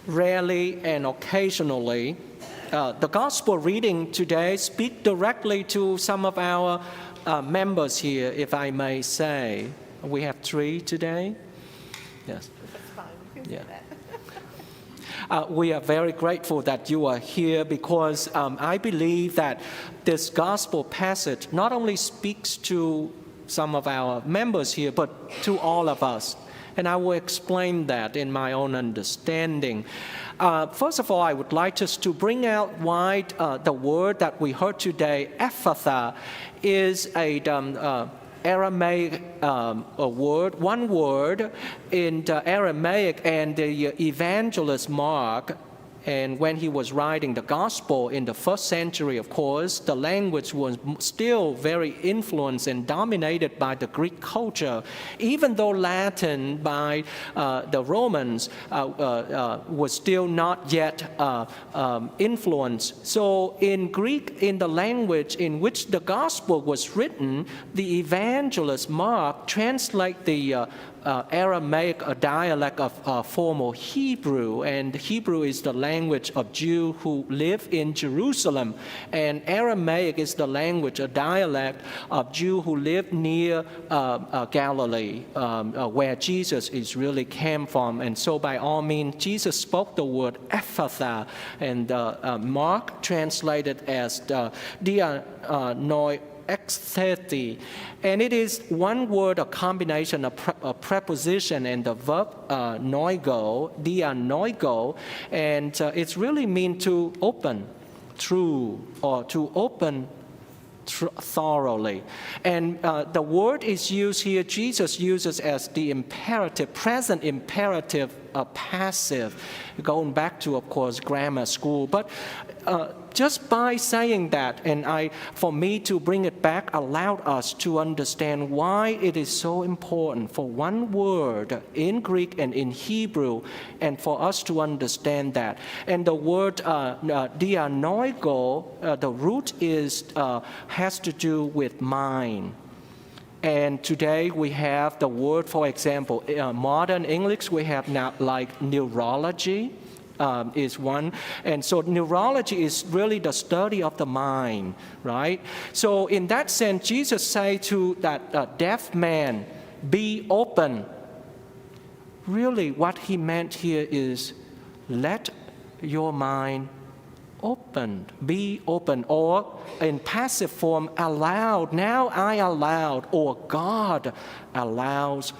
rarely and occasionally, the gospel reading today speak directly to some of our members here, if I may say. We have 3 today. Yes. That's fine. You can Yeah. say that. We are very grateful that you are here because I believe that this gospel passage not only speaks to some of our members here, but to all of us. And I will explain that in my own understanding. First of all, I would like us to bring out why the word that we heard today, Ephatha, is a Aramaic word, one word in the Aramaic, and the evangelist Mark, and when he was writing the gospel in the first century, of course, the language was still very influenced and dominated by the Greek culture, even though Latin by the Romans was still not yet influenced. So in Greek, in the language in which the gospel was written, the evangelist Mark translate the Aramaic, a dialect of formal Hebrew, and Hebrew is the language of Jews who live in Jerusalem, and Aramaic is the language, a dialect of Jews who live near Galilee, where Jesus is really came from. And so by all means, Jesus spoke the word Ephatha, and Mark translated as dianoi extheti, and it is one word, a combination of a preposition and the verb noigo, dianoigo, and it's really mean to open through or to open thoroughly. And the word is used here, Jesus uses as the imperative, present imperative, passive, going back to, of course, grammar school. But just by saying that, and for me to bring it back, allowed us to understand why it is so important for one word in Greek and in Hebrew, and for us to understand that. And the word dianoigo, the root has to do with mind. And today we have the word, for example, modern English, we have now like neurology. Is one. And so neurology is really the study of the mind, right? So in that sense, Jesus said to that deaf man, be open. Really what he meant here is let your mind open, be open, or in passive form, allowed. Now I allowed, or God allows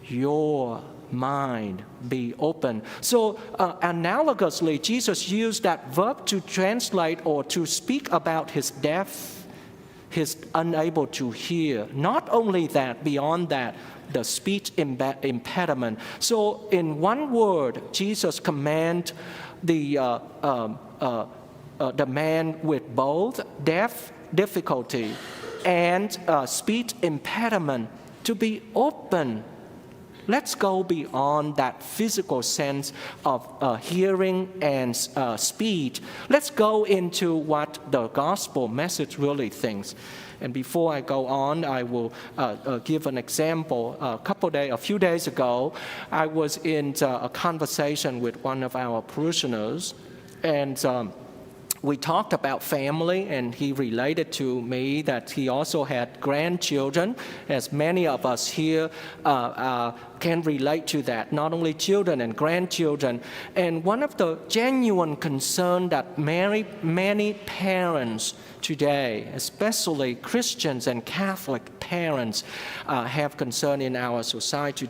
your mind be open. So analogously, Jesus used that verb to translate or to speak about his deaf, his unable to hear. Not only that, beyond that, the speech impediment. So in one word, Jesus command the man with both deaf difficulty and speech impediment to be open. Let's go beyond that physical sense of hearing and speech. Let's go into what the gospel message really thinks. And before I go on, I will give an example. A few days ago, I was in a conversation with one of our parishioners, and we talked about family, and he related to me that he also had grandchildren, as many of us here can relate to that, not only children and grandchildren. And one of the genuine concerns that many parents today, especially Christians and Catholic parents, have concern in our society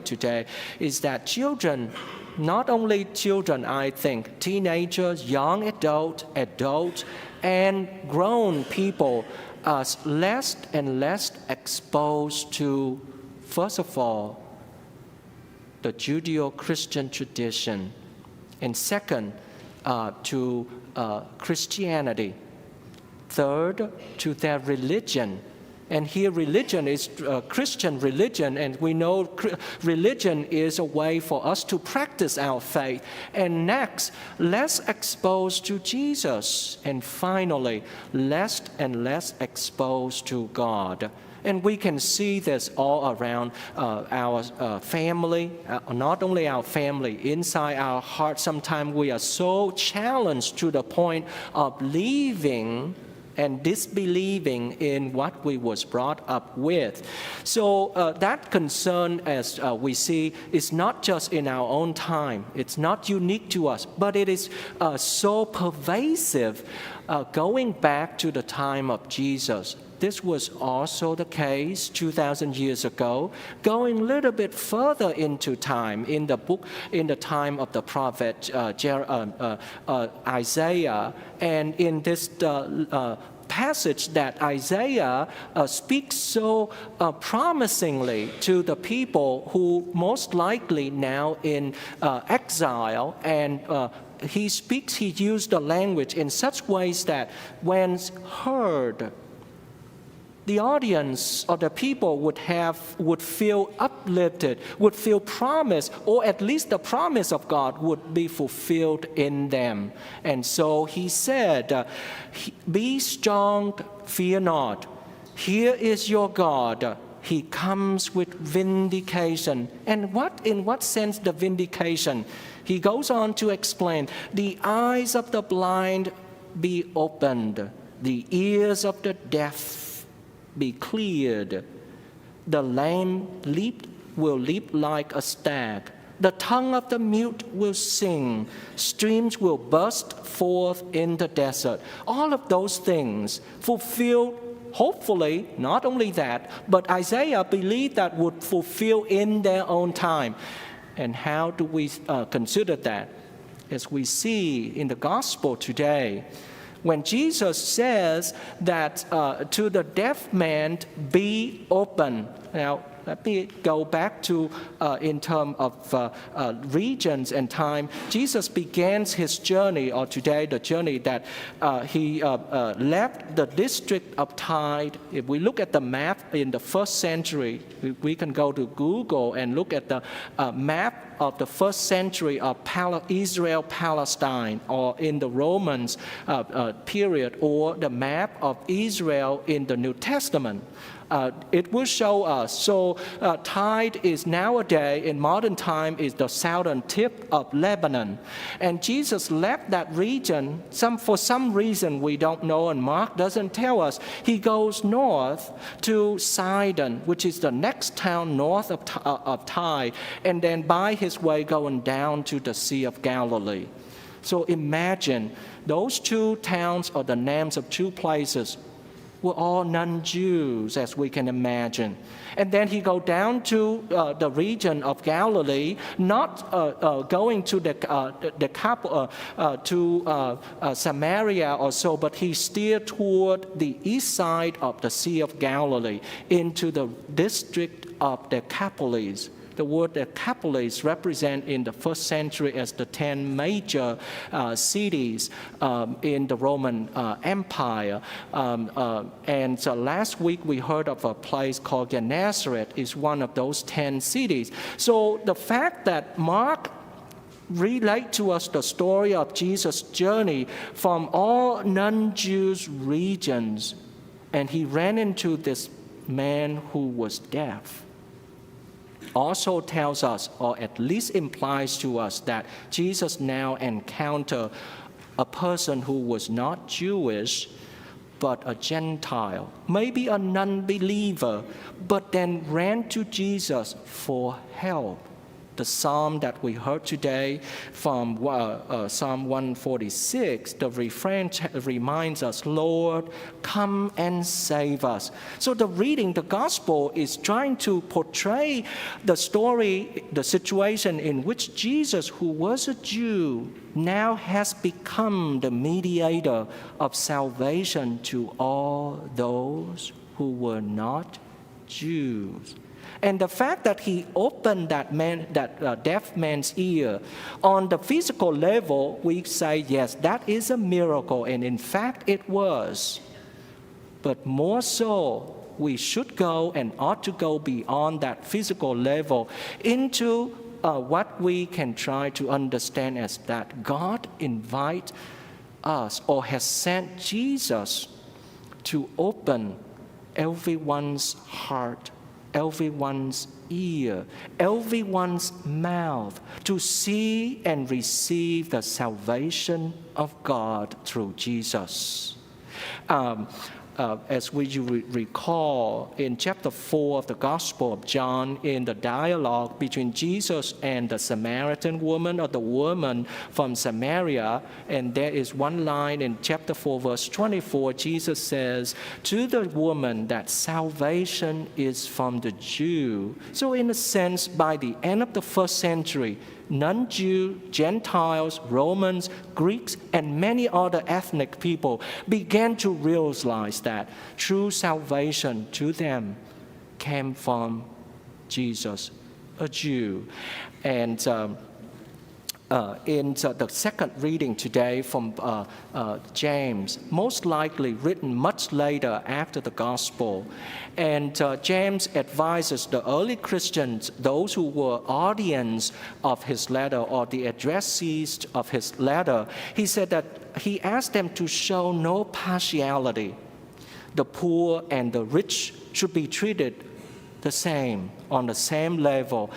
today, is that children, not only children, I think, teenagers, young adults, and grown people are less and less exposed to, first of all, the Judeo-Christian tradition, and second, to Christianity, third, to their religion, And here religion is Christian religion, and we know religion is a way for us to practice our faith. And next, less exposed to Jesus. And finally, less and less exposed to God. And we can see this all around our family, not only our family, inside our heart. Sometimes we are so challenged to the point of leaving and disbelieving in what we was brought up with. So that concern, as we see, is not just in our own time. It's not unique to us, but it is so pervasive going back to the time of Jesus. This was also the case 2,000 years ago. Going a little bit further into time, in the time of the prophet Isaiah, and in this passage that Isaiah speaks so promisingly to the people who most likely now in exile, and he used the language in such ways that when heard, the audience or the people would feel uplifted, would feel promised, or at least the promise of God would be fulfilled in them. And so he said, "Be strong, fear not. Here is your God. He comes with vindication." And in what sense the vindication? He goes on to explain, "The eyes of the blind be opened, the ears of the deaf be cleared. The lame will leap like a stag. The tongue of the mute will sing. Streams will burst forth in the desert." All of those things fulfilled, hopefully, not only that, but Isaiah believed that would fulfill in their own time. And how do we consider that? As we see in the gospel today, when Jesus says that to the deaf man, "Be open." Now, let me go back to in terms of regions and time. Jesus began his journey, or today the journey that he left the district of Tyre. If we look at the map in the first century, we can go to Google and look at the map of the first century of Israel, Palestine, or in the Romans period, or the map of Israel in the New Testament. It will show us. So Tyre is nowadays, in modern time, is the southern tip of Lebanon. And Jesus left that region, for some reason we don't know, and Mark doesn't tell us. He goes north to Sidon, which is the next town north of Tyre, and then by his way going down to the Sea of Galilee. So imagine those two towns, or the names of two places, were all non-Jews, as we can imagine. And then he go down to the region of Galilee, not going to Samaria or so, but he steered toward the east side of the Sea of Galilee into the district of Decapolis. The word Decapolis represent in the first century as the 10 major cities in the Roman Empire. And so last week we heard of a place called Gennesaret is one of those 10 cities. So the fact that Mark relate to us the story of Jesus' journey from all non-Jews regions, and he ran into this man who was deaf, also tells us, or at least implies to us, that Jesus now encountered a person who was not Jewish, but a Gentile, maybe a non-believer, but then ran to Jesus for help. The psalm that we heard today from Psalm 146, the refrain reminds us, "Lord, come and save us." So the gospel is trying to portray the story, the situation in which Jesus, who was a Jew, now has become the mediator of salvation to all those who were not Jews. And the fact that he opened that deaf man's ear, on the physical level, we say, yes, that is a miracle, and in fact it was. But more so, we should go and ought to go beyond that physical level into what we can try to understand as that God invites us or has sent Jesus to open everyone's heart, everyone's ear, everyone's mouth to see and receive the salvation of God through Jesus. As we recall in chapter 4 of the Gospel of John, in the dialogue between Jesus and the Samaritan woman or the woman from Samaria, and there is one line in chapter 4, verse 24, Jesus says to the woman that salvation is from the Jew. So in a sense, by the end of the first century, non-Jew, Gentiles, Romans, Greeks, and many other ethnic people began to realize that true salvation to them came from Jesus, a Jew. And in the second reading today from James, most likely written much later after the gospel. And James advises the early Christians, those who were audience of his letter or the addressees of his letter, he said that he asked them to show no partiality. The poor and the rich should be treated the same, on the same level.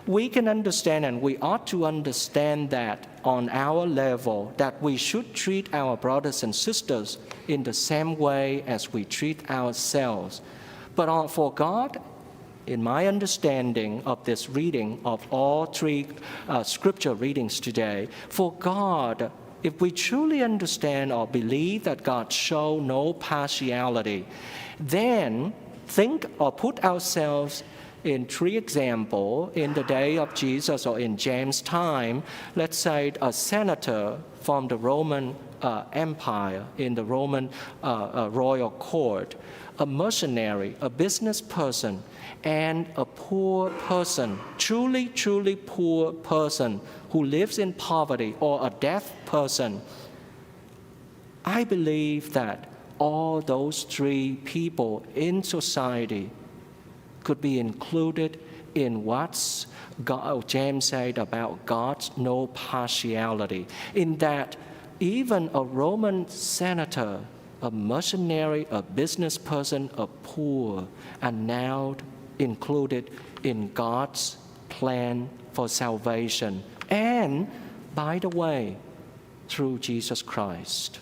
We can understand, and we ought to understand that on our level, that we should treat our brothers and sisters in the same way as we treat ourselves. But for God, in my understanding of this reading of all three scripture readings today, for God, if we truly understand or believe that God shows no partiality, then think or put ourselves in three examples in the day of Jesus or in James' time. Let's say a senator from the Roman Empire in the Roman royal court, a mercenary, a business person, and a poor person, truly poor person who lives in poverty, or a deaf person. I believe that all those three people in society could be included in what James said about God's no partiality, in that even a Roman senator, a mercenary, a business person, a poor are now included in God's plan for salvation. And, by the way, through Jesus Christ.